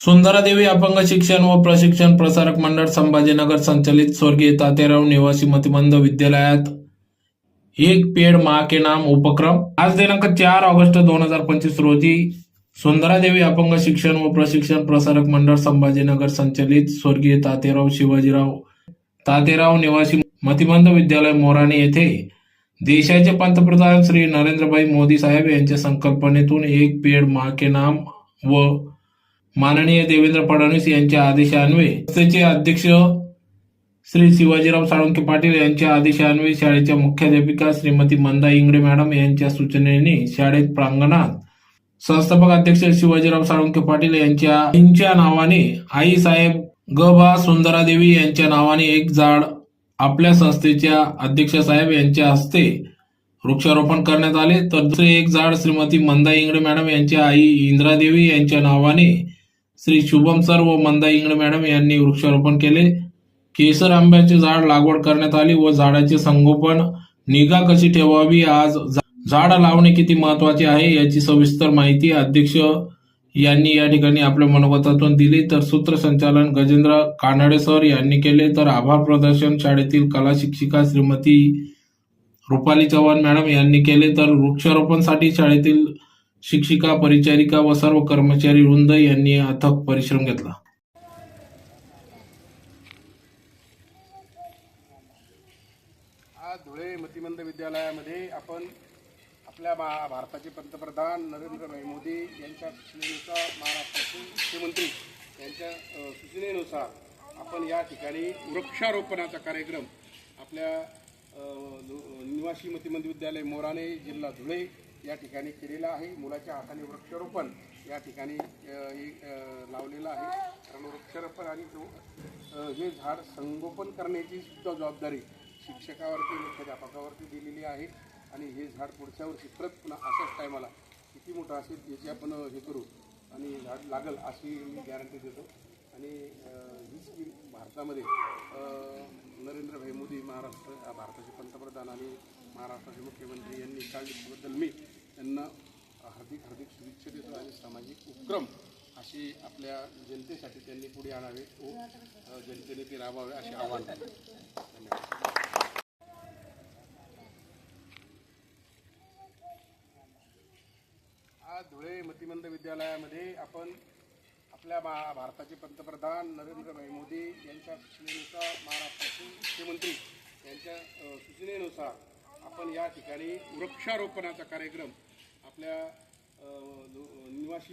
सुंदरादेवी अपंग शिक्षण व प्रशिक्षण प्रसारक मंडळ संभाजीनगर संचलित स्वर्गीय तात्याराव निवासी मतिमंद विद्यालयात एक पेड़ माँ के नाम उपक्रम आज दिनांक 4 ऑगस्ट 2025 रोजी सुंदरादेवी अपंग शिक्षण व प्रशिक्षण प्रसारक मंडळ संभाजीनगर संचलित स्वर्गीय तात्याराव निवासी मतिमंद विद्यालय मोराणे येथे देशाचे पंतप्रधान श्री नरेंद्रभाई मोदी साहेब यांच्या संकल्पनेतून एक पेड़ माँ के नाम व माननीय देवेंद्र फडणवीस यांच्या आदेशान्वये संस्थेचे अध्यक्ष श्री शिवाजीराव साळुंखे पाटील यांच्या आदेशान्वये शाळेच्या मुख्याध्यापिका श्रीमती मंदा इंगळे मॅडम यांच्या सूचनेने शाळेत प्रांगणात संस्थापक अध्यक्ष शिवाजीराव साळुंखे पाटील यांच्या नावाने आई साहेब ग सुंदरादेवी यांच्या नावाने एक झाड आपल्या संस्थेच्या अध्यक्ष साहेब यांच्या हस्ते वृक्षारोपण करण्यात आले, तर दुसरे एक झाड श्रीमती मंदा इंगळे मॅडम यांच्या आई इंद्रादेवी यांच्या नावाने श्री शुभम सर व मंदा इंगळे मॅडम यांनी वृक्षारोपण केले. केसर आंब्याचे झाड लागवड करण्यात आली व झाडाचे संगोपन निगा कशी ठेवावी, आज झाड लावणे किती महत्वाचे आहे याची सविस्तर माहिती अध्यक्ष यांनी या ठिकाणी आपल्या मनोगतातून दिली. तर सूत्रसंचालन गजेंद्र कानडे सर यांनी केले. तर आभार प्रदर्शन शाळेतील कला शिक्षिका श्रीमती रुपाली चव्हाण मॅडम यांनी केले. तर वृक्षारोपणसाठी शाळेतील शिक्षिका, परिचारिका व सर्व कर्मचारी वृंद यांनी अथक परिश्रम घेतला. आज धुळे मतिमंद विद्यालयामध्ये आपण आपल्या भारताचे पंतप्रधान नरेंद्रभाई मोदी यांच्या सूचनेनुसार, महाराष्ट्राचे मुख्यमंत्री यांच्या सूचनेनुसार आपण या ठिकाणी वृक्षारोपणाचा कार्यक्रम आपल्या निवासी मतिमंद विद्यालय मोराणे, जिल्हा धुळे या ठिकाणी केलेला आहे. मुलाच्या हाताने वृक्षारोपण या ठिकाणी लावलेलं आहे. कारण वृक्षारोपण आणि हे झाड संगोपन करण्याची सुद्धा जबाबदारी शिक्षकावरती, मुख्याध्यापकावरती दिलेली आहे. आणि हे झाड पुढच्या वर्षी परत पुन्हा अशाच टायमाला किती मोठं असेल याची आपण हे करू आणि झाड लागल अशी मी गॅरंटी देतो. आणि ही स्कीम भारतामध्ये नरेंद्रभाई मोदी भारताचे पंतप्रधान आणि महाराष्ट्राचे मुख्यमंत्री यांनी काढल्याबद्दल मी त्यांना हार्दिक शुभेच्छा देतो. आणि सामाजिक उपक्रम अशी आपल्या जनतेसाठी त्यांनी पुढे आणावे व जनतेने ते राबवावे असे आवाहन करतो. धन्यवाद. आज धुळे मतिमंद विद्यालयामध्ये आपण आपल्या भारताचे पंतप्रधान नरेंद्रभाई मोदी यांच्या सूचनेनुसार, महाराष्ट्राचे मुख्यमंत्री यांच्या सूचनेनुसार आपण या ठिकाणी वृक्षारोपणाचा कार्यक्रम आपल्या निवासी